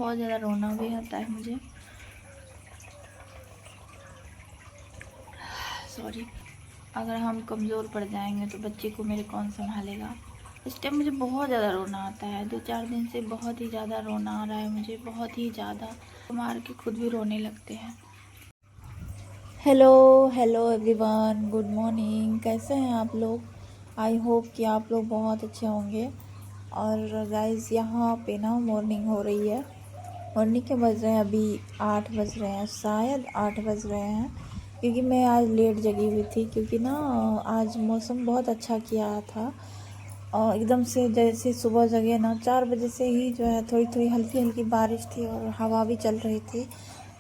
बहुत ज़्यादा रोना भी आता है मुझे। सॉरी, अगर हम कमज़ोर पड़ जाएंगे तो बच्चे को मेरे कौन संभालेगा। इस टाइम मुझे बहुत ज़्यादा रोना आता है, 2-4 दिन से बहुत ही ज़्यादा रोना आ रहा है मुझे, बहुत ही ज़्यादा। मार के खुद भी रोने लगते हैं। Hello hello everyone, good morning. कैसे हैं आप लोग? आई होप कि आप लोग बहुत अच्छे होंगे। और गाइस यहाँ पे ना मॉर्निंग हो रही है। मॉर्निंग के बज रहे हैं अभी 8 बज रहे हैं, शायद 8 बज रहे हैं, क्योंकि मैं आज लेट जगी हुई थी। क्योंकि ना आज मौसम बहुत अच्छा किया था और एकदम से जैसे सुबह जगे ना 4 बजे से ही जो है थोड़ी थोड़ी हल्की हल्की बारिश थी और हवा भी चल रही थी।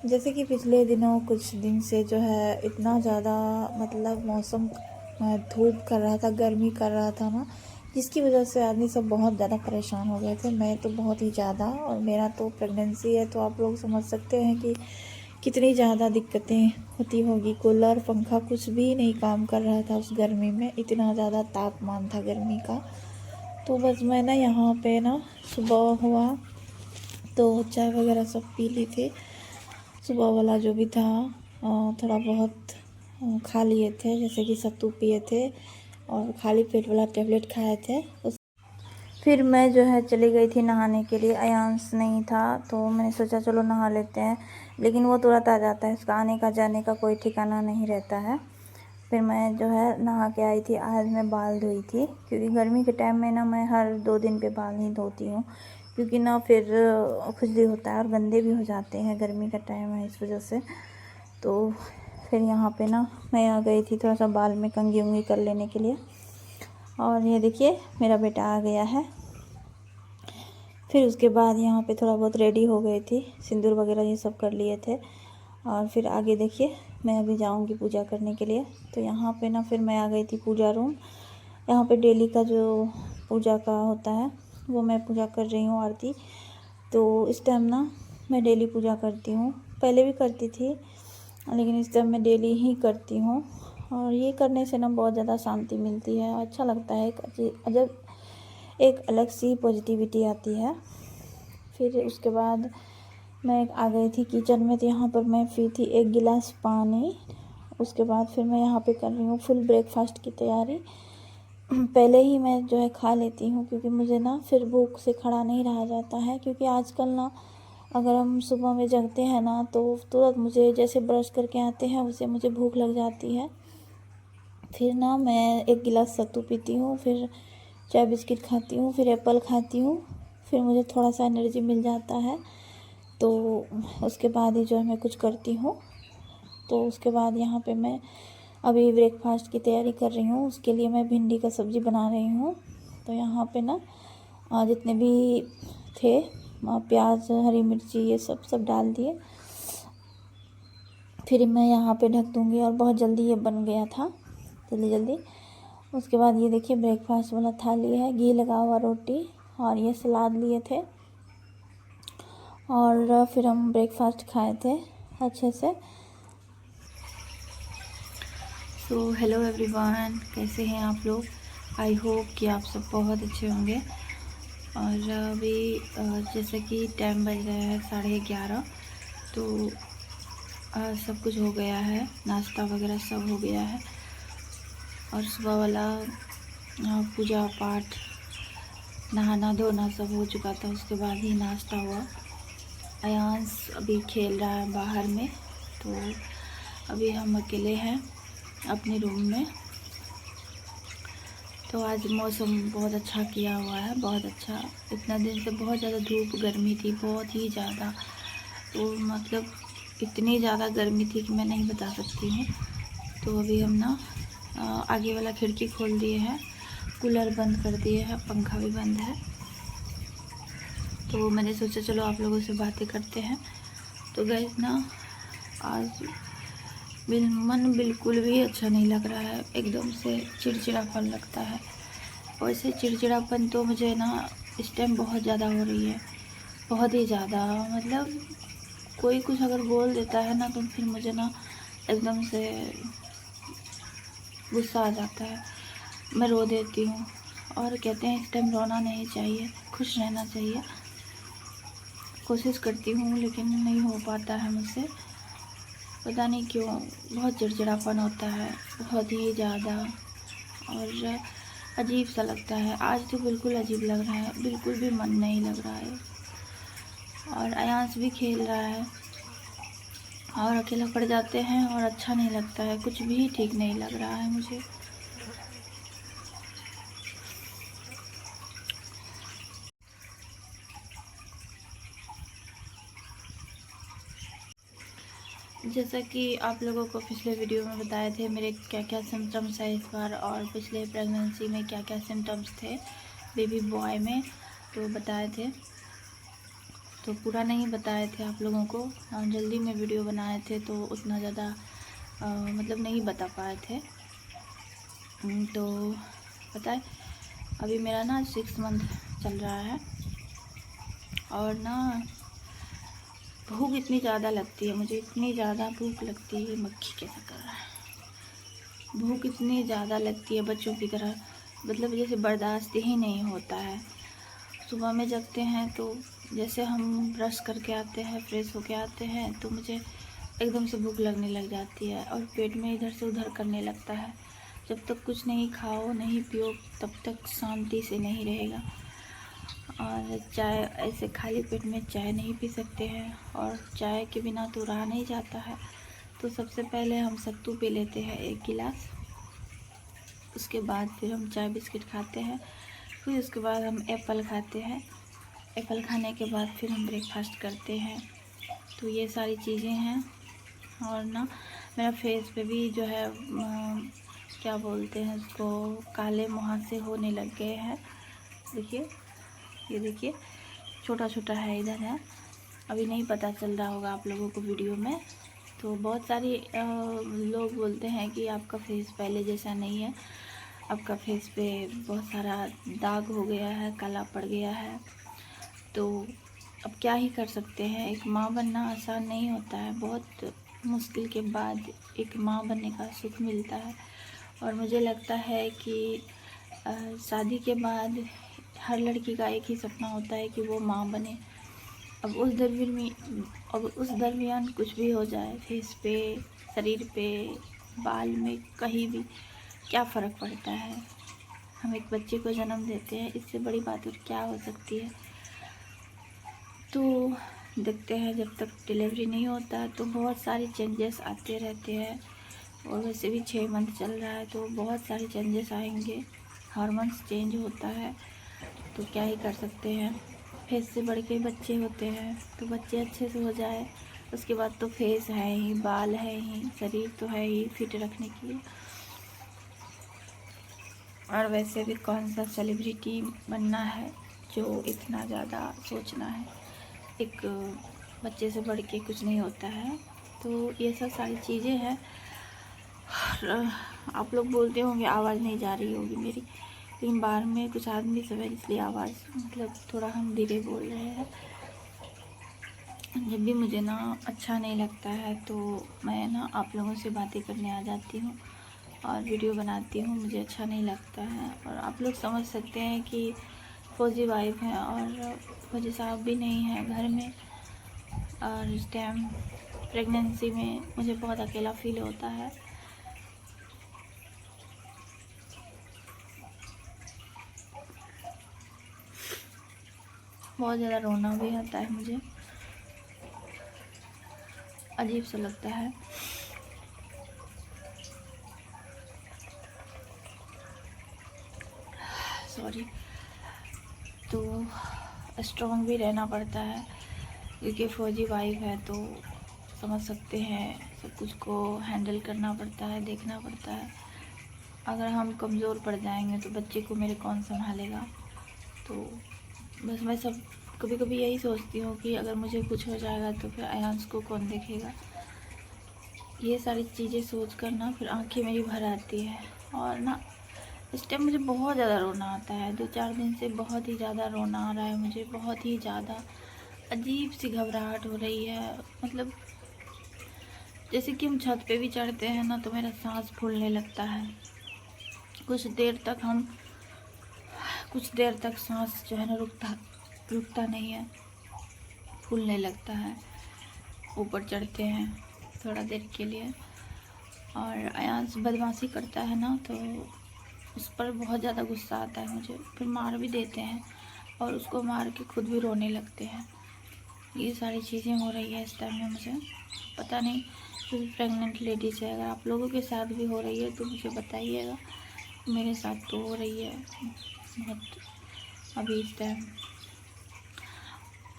जैसे कि पिछले दिनों कुछ दिन से जो है इतना ज़्यादा मतलब मौसम धूप कर रहा था, गर्मी कर रहा था ना, जिसकी वजह से आदमी सब बहुत ज़्यादा परेशान हो गए थे। मैं तो बहुत ही ज़्यादा, और मेरा तो प्रेगनेंसी है तो आप लोग समझ सकते हैं कि कितनी ज़्यादा दिक्कतें होती होगी। कूलर पंखा कुछ भी नहीं काम कर रहा था उस गर्मी में, इतना ज़्यादा तापमान था गर्मी का। तो बस मैं ना यहाँ पे ना सुबह हुआ तो चाय वगैरह सब पी ली थी। सुबह वाला जो भी था थोड़ा बहुत खा लिए थे, जैसे कि सत्तू पिए थे और खाली पेट वाला टेबलेट खाए थे। फिर मैं जो है चली गई थी नहाने के लिए। अयांश नहीं था तो मैंने सोचा चलो नहा लेते हैं, लेकिन वो तुरंत आ जाता है, उसका आने का जाने का कोई ठिकाना नहीं रहता है। फिर मैं जो है नहा के आई थी। आज मैं बाल धोई थी, क्योंकि गर्मी के टाइम में ना मैं हर 2 दिन पे बाल नहीं धोती हूँ, क्योंकि ना फिर खुजली होता है और गंदे भी हो जाते हैं, गर्मी का टाइम है इस वजह से। तो फिर यहाँ पे ना मैं आ गई थी थोड़ा सा बाल में कंघी उंगी कर लेने के लिए। और ये देखिए मेरा बेटा आ गया है। फिर उसके बाद यहाँ पे थोड़ा बहुत रेडी हो गई थी, सिंदूर वगैरह ये सब कर लिए थे। और फिर आगे देखिए मैं अभी जाऊँगी पूजा करने के लिए। तो यहाँ पे ना फिर मैं आ गई थी पूजा रूम। यहाँ पे डेली का जो पूजा का होता है वो मैं पूजा कर रही हूँ, आरती। तो इस टाइम ना मैं डेली पूजा करती हूँ, पहले भी करती थी लेकिन इस टाइम मैं डेली ही करती हूँ। और ये करने से ना बहुत ज़्यादा शांति मिलती है, अच्छा लगता है, अजब एक अलग सी पॉजिटिविटी आती है। फिर उसके बाद मैं आ गई थी किचन में। तो यहाँ पर मैं पी थी 1 गिलास पानी। उसके बाद फिर मैं यहाँ पे कर रही हूँ फुल ब्रेकफास्ट की तैयारी। पहले ही मैं जो है खा लेती हूँ, क्योंकि मुझे ना फिर भूख से खड़ा नहीं रहा जाता है। क्योंकि आजकल ना अगर हम सुबह में जगते हैं ना तो तुरंत मुझे जैसे ब्रश करके आते हैं उससे मुझे भूख लग जाती है। फिर ना मैं 1 गिलास सत्तू पीती हूँ, फिर चाय बिस्किट खाती हूँ, फिर एप्पल खाती हूँ, फिर मुझे थोड़ा सा एनर्जी मिल जाता है। तो उसके बाद ही जो है मैं कुछ करती हूँ। तो उसके बाद यहाँ पे मैं अभी ब्रेकफास्ट की तैयारी कर रही हूँ। उसके लिए मैं भिंडी का सब्ज़ी बना रही हूँ। तो यहाँ पे ना जितने भी थे प्याज हरी मिर्ची ये सब डाल दिए। फिर मैं यहाँ पे ढक दूँगी और बहुत जल्दी ये बन गया था, जल्दी जल्दी। उसके बाद ये देखिए ब्रेकफास्ट वाला थाली है, घी लगा हुआ रोटी और ये सलाद लिए थे। और फिर हम ब्रेकफास्ट खाए थे अच्छे से। सो हेलो एवरीवन, कैसे हैं आप लोग? आई होप कि आप सब बहुत अच्छे होंगे। और अभी जैसे कि टाइम बज रहा है 11:30, तो सब कुछ हो गया है, नाश्ता वगैरह सब हो गया है। और सुबह वाला पूजा पाठ नहाना धोना सब हो चुका था। उसके बाद ही नाश्ता हुआ। अयांश अभी खेल रहा है बाहर में, तो अभी हम अकेले हैं अपने रूम में। तो आज मौसम बहुत अच्छा किया हुआ है, बहुत अच्छा। इतना दिन से बहुत ज़्यादा धूप गर्मी थी, बहुत ही ज़्यादा। तो मतलब इतनी ज़्यादा गर्मी थी कि मैं नहीं बता सकती हूँ। तो अभी हम ना आगे वाला खिड़की खोल दिए हैं, कूलर बंद कर दिए हैं, पंखा भी बंद है। तो मैंने सोचा चलो आप लोगों से बातें करते हैं। तो गाइस ना आज मन बिल्कुल भी अच्छा नहीं लग रहा है, एकदम से चिड़चिड़ापन लगता है। वैसे चिड़चिड़ापन तो मुझे ना इस टाइम बहुत ज़्यादा हो रही है, बहुत ही ज़्यादा। मतलब कोई कुछ अगर बोल देता है ना तो फिर मुझे ना एकदम से गुस्सा आ जाता है, मैं रो देती हूँ। और कहते हैं इस टाइम रोना नहीं चाहिए, खुश रहना चाहिए। कोशिश करती हूँ लेकिन नहीं हो पाता है मुझसे, पता नहीं क्यों। बहुत चिड़चिड़ापन होता है, बहुत ही ज़्यादा, और अजीब सा लगता है। आज तो बिल्कुल अजीब लग रहा है, बिल्कुल भी मन नहीं लग रहा है। और अयांश भी खेल रहा है और अकेला पड़ जाते हैं और अच्छा नहीं लगता है, कुछ भी ठीक नहीं लग रहा है मुझे। जैसा कि आप लोगों को पिछले वीडियो में बताए थे मेरे क्या क्या सिम्टम्स है इस बार, और पिछले प्रेगनेंसी में क्या क्या सिम्टम्स थे बेबी बॉय में, तो बताए थे। तो पूरा नहीं बताए थे आप लोगों को, हम जल्दी में वीडियो बनाए थे तो उतना ज़्यादा मतलब नहीं बता पाए थे। तो पता है अभी मेरा ना 6 मंथ चल रहा है, और ना भूख इतनी ज़्यादा लगती है मुझे, इतनी ज़्यादा भूख लगती है, मक्खी कैसा कर रहा है, भूख इतनी ज़्यादा लगती है बच्चों की तरह, मतलब जैसे बर्दाश्त ही नहीं होता है। सुबह में जगते हैं तो जैसे हम ब्रश करके आते हैं, फ्रेश होके आते हैं, तो मुझे एकदम से भूख लगने लग जाती है और पेट में इधर से उधर करने लगता है। जब तक कुछ नहीं खाओ नहीं पियो तब तक शांति से नहीं रहेगा। और चाय, ऐसे खाली पेट में चाय नहीं पी सकते हैं, और चाय के बिना तो रहा नहीं जाता है। तो सबसे पहले हम सत्तू पी लेते हैं 1 गिलास, उसके बाद फिर हम चाय बिस्किट खाते हैं, फिर उसके बाद हम एप्पल खाते हैं, एप्पल खाने के बाद फिर हम ब्रेकफास्ट करते हैं। तो ये सारी चीज़ें हैं। और ना मेरा फेस पे भी जो है क्या बोलते हैं उसको, काले मुहासे होने लग गए हैं। देखिए, ये देखिए छोटा छोटा है, इधर है, अभी नहीं पता चल रहा होगा आप लोगों को वीडियो में। तो बहुत सारे लोग बोलते हैं कि आपका फेस पहले जैसा नहीं है, आपका फेस पे बहुत सारा दाग हो गया है, काला पड़ गया है। तो अब क्या ही कर सकते हैं, एक माँ बनना आसान नहीं होता है, बहुत मुश्किल के बाद एक माँ बनने का सुख मिलता है। और मुझे लगता है कि शादी के बाद हर लड़की का एक ही सपना होता है कि वो माँ बने। अब उस दरमियान कुछ भी हो जाए, फेस पे, शरीर पे, बाल में, कहीं भी क्या फ़र्क पड़ता है। हम एक बच्चे को जन्म देते हैं, इससे बड़ी बात और क्या हो सकती है। तो देखते हैं, जब तक डिलीवरी नहीं होता तो बहुत सारे चेंजेस आते रहते हैं, और वैसे भी 6 मंथ चल रहा है तो बहुत सारे चेंजेस आएंगे, हार्मोन्स चेंज होता है, तो क्या ही कर सकते हैं। फेस से बढ़ के बच्चे होते हैं, तो बच्चे अच्छे से हो जाए, उसके बाद तो फेस है ही, बाल है ही, शरीर तो है ही फिट रखने के लिए। और वैसे भी कौन सा सेलिब्रिटी बनना है जो इतना ज़्यादा सोचना है, एक बच्चे से बढ़ के कुछ नहीं होता है। तो ये सब सारी चीज़ें हैं। आप लोग बोलते होंगे आवाज़ नहीं जा रही होगी मेरी, लेकिन बाहर में कुछ आदमी सब है इसलिए आवाज़ मतलब थोड़ा हम धीरे बोल रहे हैं। जब भी मुझे ना अच्छा नहीं लगता है तो मैं ना आप लोगों से बातें करने आ जाती हूँ और वीडियो बनाती हूँ, मुझे अच्छा नहीं लगता है। और आप लोग समझ सकते हैं कि फौजी वाइफ है और फौजी साहब भी नहीं है घर में, और इस टाइम प्रेगनेंसी में मुझे बहुत अकेला फील होता है। बहुत ज़्यादा रोना भी आता है मुझे, अजीब सा लगता है। सॉरी। तो स्ट्रॉन्ग भी रहना पड़ता है क्योंकि फ़ौजी वाइफ है, तो समझ सकते हैं सब कुछ को हैंडल करना पड़ता है, देखना पड़ता है। अगर हम कमज़ोर पड़ जाएंगे तो बच्चे को मेरे कौन संभालेगा। तो बस मैं सब कभी कभी यही सोचती हूँ कि अगर मुझे कुछ हो जाएगा तो फिर अयांश को कौन देखेगा। ये सारी चीज़ें सोच कर ना फिर आंखें मेरी भर आती है, और ना इस टाइम मुझे बहुत ज़्यादा रोना आता है। 2-4 दिन से बहुत ही ज़्यादा रोना आ रहा है मुझे, बहुत ही ज़्यादा अजीब सी घबराहट हो रही है। मतलब जैसे कि हम छत पे भी चढ़ते हैं ना तो मेरा सांस फूलने लगता है। कुछ देर तक सांस जो है ना रुकता नहीं है। फूलने लगता है, ऊपर चढ़ते हैं थोड़ा देर के लिए। और अयांश बदमाशी करता है ना, तो उस पर बहुत ज़्यादा गुस्सा आता है मुझे, फिर मार भी देते हैं और उसको मार के खुद भी रोने लगते हैं। ये सारी चीज़ें हो रही है इस टाइम में मुझे, पता नहीं। जो प्रेग्नेंट लेडीज़ है, अगर आप लोगों के साथ भी हो रही है तो मुझे बताइएगा। मेरे साथ तो हो रही है बहुत अभी इस टाइम,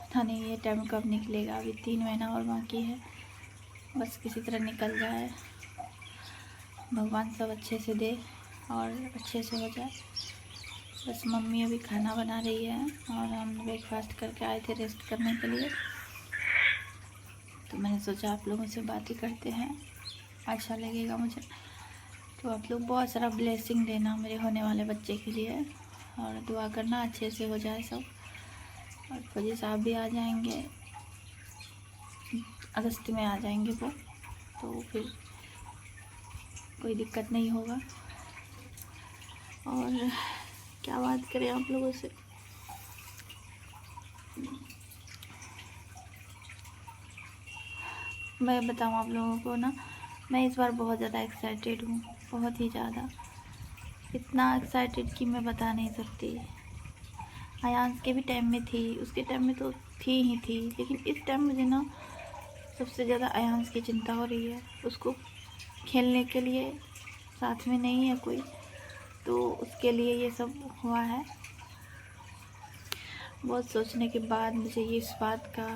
पता नहीं ये टाइम कब निकलेगा। अभी 3 महीना और बाकी है, बस किसी तरह निकल जाए, भगवान सब अच्छे से दे और अच्छे से हो जाए। बस मम्मी अभी खाना बना रही है और हम ब्रेकफास्ट करके आए थे रेस्ट करने के लिए, तो मैंने सोचा आप लोगों से बात ही करते हैं, अच्छा लगेगा मुझे। तो आप लोग बहुत सारा ब्लेसिंग देना मेरे होने वाले बच्चे के लिए और दुआ करना अच्छे से हो जाए सब। और फौजी साहब भी आ जाएंगे, अगस्त में आ जाएंगे वो, तो फिर कोई दिक्कत नहीं होगा। और क्या बात करें आप लोगों से, मैं बताऊँ आप लोगों को ना, मैं इस बार बहुत ज़्यादा एक्साइटेड हूँ, बहुत ही ज़्यादा, इतना एक्साइटेड कि मैं बता नहीं सकती। अयांश के भी टाइम में थी, उसके टाइम में तो थी ही थी, लेकिन इस टाइम मुझे ना सबसे ज़्यादा अयांश की चिंता हो रही है। उसको खेलने के लिए साथ में नहीं है कोई, तो उसके लिए ये सब हुआ है। बहुत सोचने के बाद मुझे ये इस बात का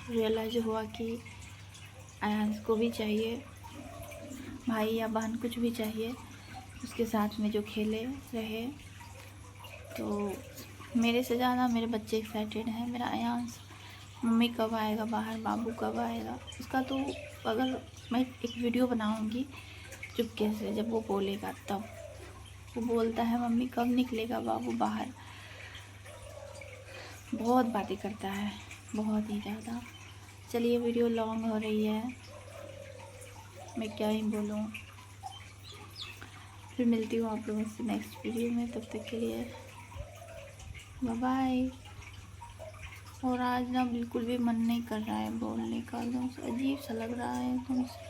रियलाइज हुआ कि अयांश को भी चाहिए भाई या बहन, कुछ भी चाहिए उसके साथ में जो खेले रहे। तो मेरे से ज़्यादा मेरे बच्चे एक्साइटेड हैं। मेरा अयांश मम्मी कब आएगा बाहर, बाबू कब आएगा, उसका तो अगर मैं एक वीडियो बनाऊंगी चुपके से, जब वो बोलेगा तब। वो बोलता है मम्मी कब निकलेगा बाबू बाहर, बहुत बातें करता है, बहुत ही ज़्यादा। चलिए वीडियो लॉन्ग हो रही है, मैं क्या ही बोलूँ। फिर मिलती हूँ आप लोगों से नेक्स्ट वीडियो में, तब तक के लिए बाय बाय। और आज ना बिल्कुल भी मन नहीं कर रहा है बोलने का, एकदम से अजीब सा लग रहा है एकदम से।